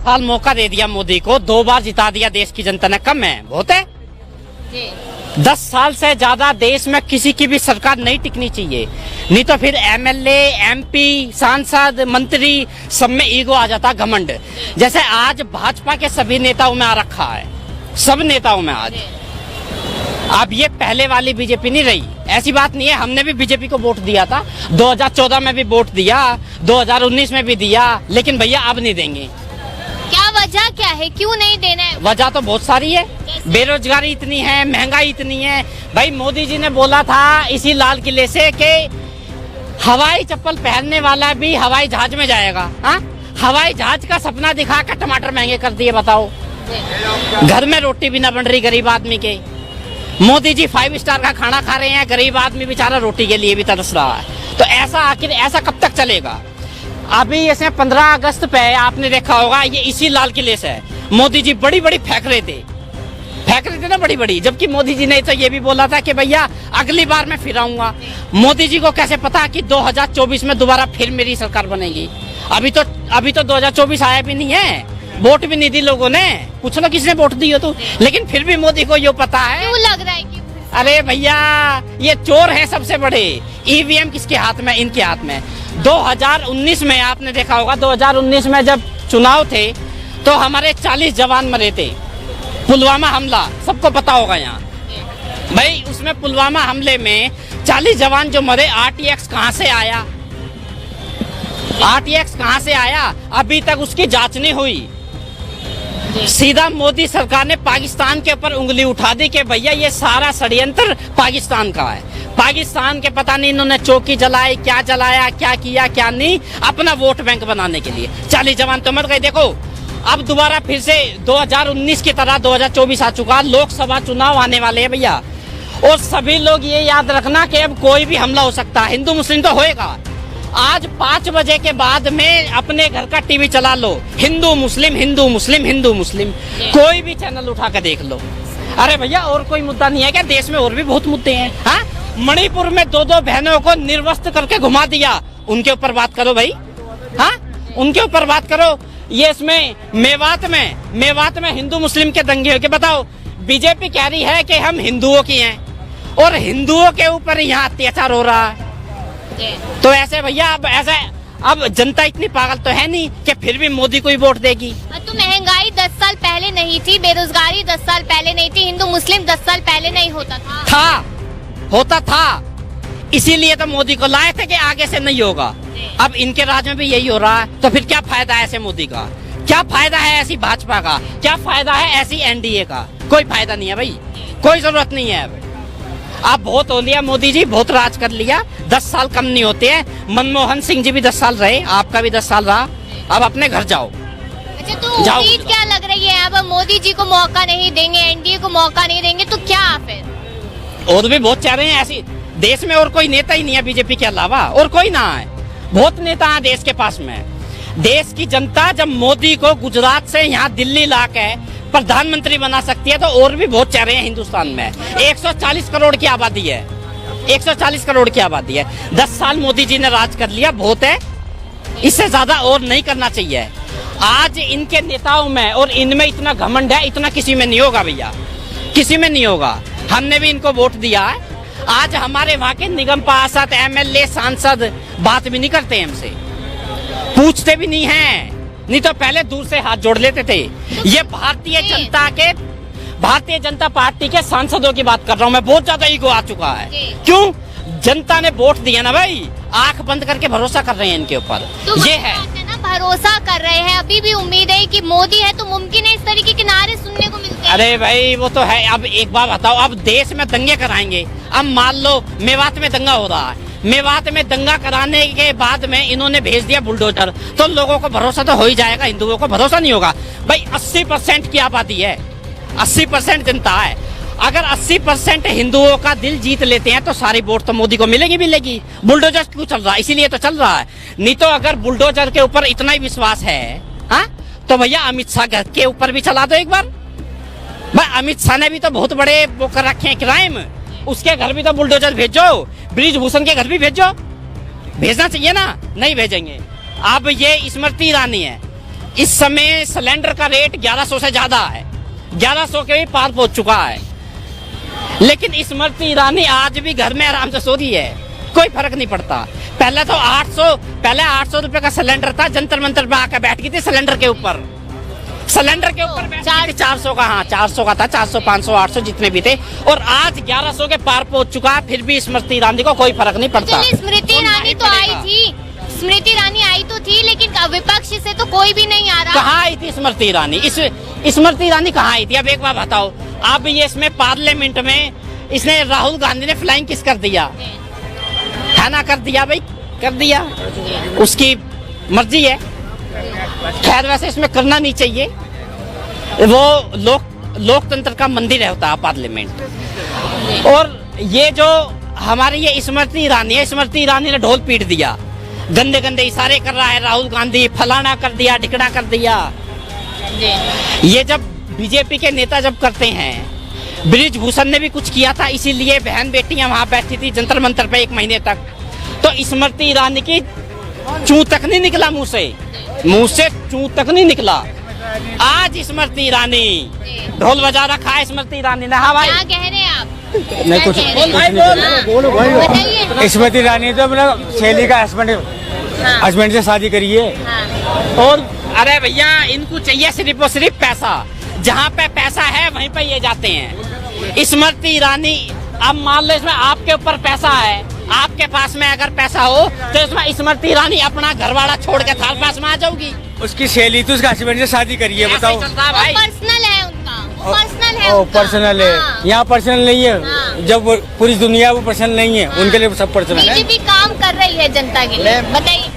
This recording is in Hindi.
साल मौका दे दिया मोदी को, 2 बार जिता दिया देश की जनता ने, कम है बहुत है? 10 साल से ज्यादा देश में किसी की भी सरकार नहीं टिकनी चाहिए, नहीं तो फिर एमएलए, एमपी, सांसद, मंत्री सब में ईगो आ जाता, घमंड। जैसे आज भाजपा के सभी नेताओं में आ रखा है, सब नेताओं में आज। अब ये पहले वाली बीजेपी नहीं रही, ऐसी बात नहीं है। हमने भी बीजेपी को वोट दिया था, 2014 में भी वोट दिया, 2019 में भी दिया, लेकिन भैया अब नहीं देंगे। क्या वजह क्या है, क्यों नहीं देना है? वजह तो बहुत सारी है, बेरोजगारी इतनी है, महंगाई इतनी है। भाई मोदी जी ने बोला था इसी लाल किले से कि हवाई चप्पल पहनने वाला भी हवाई जहाज में जाएगा। हाँ, हवाई जहाज का सपना दिखा कर टमाटर महंगे कर दिए, बताओ। घर में रोटी भी ना बन रही गरीब आदमी के। मोदी जी 5 स्टार का खाना खा रहे हैं, गरीब आदमी बेचारा रोटी के लिए भी तरस रहा है। तो ऐसा आखिर ऐसा कब तक चलेगा? अभी इसमें 15 अगस्त पे आपने देखा होगा, ये इसी लाल किले से मोदी जी बड़ी बड़ी फेंक रहे थे ना, बड़ी बड़ी। जबकि मोदी जी ने तो ये भी बोला था कि भैया अगली बार मैं फिर आऊंगा। मोदी जी को कैसे पता कि 2024 में दोबारा फिर मेरी सरकार बनेगी? अभी तो 2024 आया भी नहीं है, वोट भी नहीं दी लोगों ने। पूछ लो किसने वोट दी हो तो। लेकिन फिर भी मोदी को ये पता है। क्यों लग रहा है कि अरे भैया ये चोर है सबसे बड़े। ईवीएम किसके हाथ में? इनके हाथ में। 2019 में आपने देखा होगा, 2019 में जब चुनाव थे तो हमारे 40 जवान मरे थे। पुलवामा हमला सबको पता होगा यहाँ। भाई उसमें पुलवामा हमले में 40 जवान जो मरे, RTX कहाँ से आया? RTX कहाँ से आया? अभी तक उसकी जांच नहीं हुई। सीधा मोदी सरकार ने पाकिस्तान के ऊपर उंगली उठा दी कि भैया ये सारा षड्यंत्र पाकिस्तान का है। पाकिस्तान के पता नहीं इन्होंने चौकी जलाई, क्या जलाया, क्या किया, क्या नहीं, अपना वोट बैंक बनाने के लिए। 40 जवान तो मर गए। देखो अब दोबारा फिर से 2019 की तरह 2024 आ चुका, लोकसभा चुनाव आने वाले हैं भैया। और सभी लोग ये याद रखना कि अब कोई भी हमला हो सकता है। हिंदू मुस्लिम तो होएगा। आज 5 बजे के बाद में अपने घर का टीवी चला लो, हिंदू मुस्लिम, हिंदू मुस्लिम, हिंदू मुस्लिम, कोई भी चैनल उठा कर देख लो। अरे भैया और कोई मुद्दा नहीं है क्या? देश में और भी बहुत मुद्दे हैं। हाँ, मणिपुर में 2 बहनों को निर्वस्त्र करके घुमा दिया, उनके ऊपर बात करो भाई। हाँ, उनके ऊपर बात करो। ये इसमें मेवात में हिंदू मुस्लिम के दंगे हो के बताओ। बीजेपी कह रही है कि हम हिंदुओं की हैं और हिंदुओं के ऊपर यहाँ अत्याचार हो रहा है। तो ऐसे भैया अब जनता इतनी पागल तो है नहीं कि फिर भी मोदी को ही वोट देगी। तो महंगाई 10 साल पहले नहीं थी, बेरोजगारी 10 साल पहले नहीं थी, हिंदू मुस्लिम 10 साल पहले नहीं होता था। इसीलिए तो मोदी को लाए थे कि आगे से नहीं होगा। अब इनके राज में भी यही हो रहा है, तो फिर क्या फायदा है ऐसे मोदी का? क्या फायदा है ऐसी भाजपा का? क्या फायदा है ऐसी एनडीए का? कोई फायदा नहीं है भाई, कोई जरूरत नहीं है। आप बहुत हो लिया मोदी जी, बहुत राज कर लिया। 10 साल कम नहीं होते हैं। मनमोहन सिंह जी भी 10 साल रहे, आपका भी 10 साल रहा। अब अपने घर जाओ। अच्छा, तो उम्मीद क्या लग रही है? अब मोदी जी को मौका नहीं देंगे, एनडीए को मौका नहीं देंगे, तो क्या फिर? और भी बहुत चाह रहे हैं ऐसी। देश में और कोई नेता ही नहीं है बीजेपी के अलावा, और कोई ना है। बहुत नेता है देश के पास में। देश की जनता जब मोदी को गुजरात से यहाँ दिल्ली ला के प्रधानमंत्री बना सकती है, तो और भी बहुत चाह रहे हैं हिंदुस्तान में। 140 करोड़ की आबादी है, 140 करोड़ की आबादी है। 10 साल मोदी जी ने राज कर लिया, बहुत है। इससे ज्यादा और नहीं करना चाहिए। आज इनके नेताओं में और इनमें इतना घमंड है, इतना किसी में नहीं होगा भैया, किसी में नहीं होगा। हमने भी इनको वोट दिया है। आज हमारे वहाँ के निगम पार्षद, एमएलए, सांसद बात भी नहीं करते हमसे, पूछते भी नहीं हैं। नहीं तो पहले दूर से हाथ जोड़ लेते थे। ये भारतीय जनता पार्टी के सांसदों की बात कर रहा हूँ मैं। बहुत ज्यादा ईगो आ चुका है। क्यों? जनता ने वोट दिया ना भाई, आंख बंद करके भरोसा कर रहे हैं इनके ऊपर। तो ये है ना, भरोसा कर रहे हैं। अभी भी उम्मीद है कि मोदी है तो मुमकिन है इस तरीके के नारे सुनने को मिलते हैं। अरे भाई वो तो है। अब एक बात बताओ, अब देश में दंगे कराएंगे। अब मान लो मेवात में दंगा हो रहा है, मेवात में दंगा कराने के बाद में इन्होंने भेज दिया बुलडोजर, तो लोगों को भरोसा तो हो ही जाएगा। हिंदुओं को भरोसा नहीं होगा भाई। 80% की आबादी है, 80% जनता है। अगर 80% हिंदुओं का दिल जीत लेते हैं तो सारी वोट तो मोदी को मिलेगी। बुलडोजर क्यों चल रहा है? इसीलिए तो चल रहा है। नहीं तो अगर बुलडोजर के ऊपर इतना ही विश्वास है, हाँ, तो भैया अमित शाह घर के ऊपर भी चला दो एक बार। भाई अमित शाह ने भी तो बहुत बड़े वो कर रखे हैं क्राइम, उसके घर भी तो बुलडोजर भेजो। ब्रिजभूषण के घर भी भेजो, भेजना चाहिए ना, नहीं भेजेंगे। अब ये स्मृति ईरानी है, इस समय सिलेंडर का रेट 1100 से ज्यादा है, 1100 के भी पार पहुंच चुका है। लेकिन स्मृति ईरानी आज भी घर में आराम से सो रही है, कोई फर्क नहीं पड़ता। पहले तो 800 रुपए का सिलेंडर था, जंतर मंतर पे आकर बैठ गई थी सिलेंडर के ऊपर, सिलेंडर के ऊपर बैठ गई थी। 400 का, हाँ 400 का था, 400 500 800 जितने भी थे, और आज 1100 के पार पहुंच चुका है। फिर भी स्मृति ईरानी को कोई फर्क नहीं पड़ता। स्मृति ईरानी तो आई थी, स्मृति ईरानी आई तो थी, लेकिन विपक्ष से तो कोई भी नहीं आ रहा। कहाँ आई थी स्मृति ईरानी? स्मृति ईरानी कहाँ आई थी? अब एक बार बताओ आप। ये इसमें पार्लियामेंट में इसने राहुल गांधी ने फ्लाइंग किस कर दिया है ना, कर दिया भाई, कर दिया, उसकी मर्जी है। खैर वैसे इसमें करना नहीं चाहिए, वो लोकतंत्र का मंदिर होता है पार्लियामेंट। और ये जो हमारी ये स्मृति ईरानी है, स्मृति ईरानी ने ढोल पीट दिया, गंदे गंदे इशारे कर रहा है राहुल गांधी, फलाना कर दिया, ढिकड़ा कर दिया। ये जब बीजेपी के नेता जब करते हैं, ब्रिजभूषण ने भी कुछ किया था, इसीलिए बहन बेटियां वहां बैठी थी जंतर मंतर पे 1 महीने तक। तो स्मृति ईरानी की चूं तक नहीं निकला मुंह से चूं तक नहीं निकला। आज स्मृति ईरानी ढोल बजा रखा है स्मृति ईरानी ने। हाँ भाई, क्या कह रहे हैं आप? नहीं कुछ बताइए। स्मृति ईरानी तो अपना सहेली का हस्बैंड से शादी करी है। और अरे भैया इनको चाहिए सिर्फ और सिर्फ पैसा, जहाँ पे पैसा है वहीं पे ये जाते हैं। स्मृति ईरानी, अब मान लो इसमें आपके ऊपर पैसा है, आपके पास में अगर पैसा हो तो इसमें स्मृति ईरानी अपना घरवाला छोड़ के थाल पास में आ जाओगी। उसकी सहेली तो उसका हस्बैंड से शादी करी है, बताओ। भाई पर्सनल है उनका, पर्सनल है ओ उनका। पर्सनल है, हाँ। यहाँ पर्सनल नहीं है। हाँ। जब पूरी दुनिया वो पर्सनल नहीं है, उनके लिए सब पर्सनल है। बीजेपी काम कर रही है जनता के लिए, बताइए।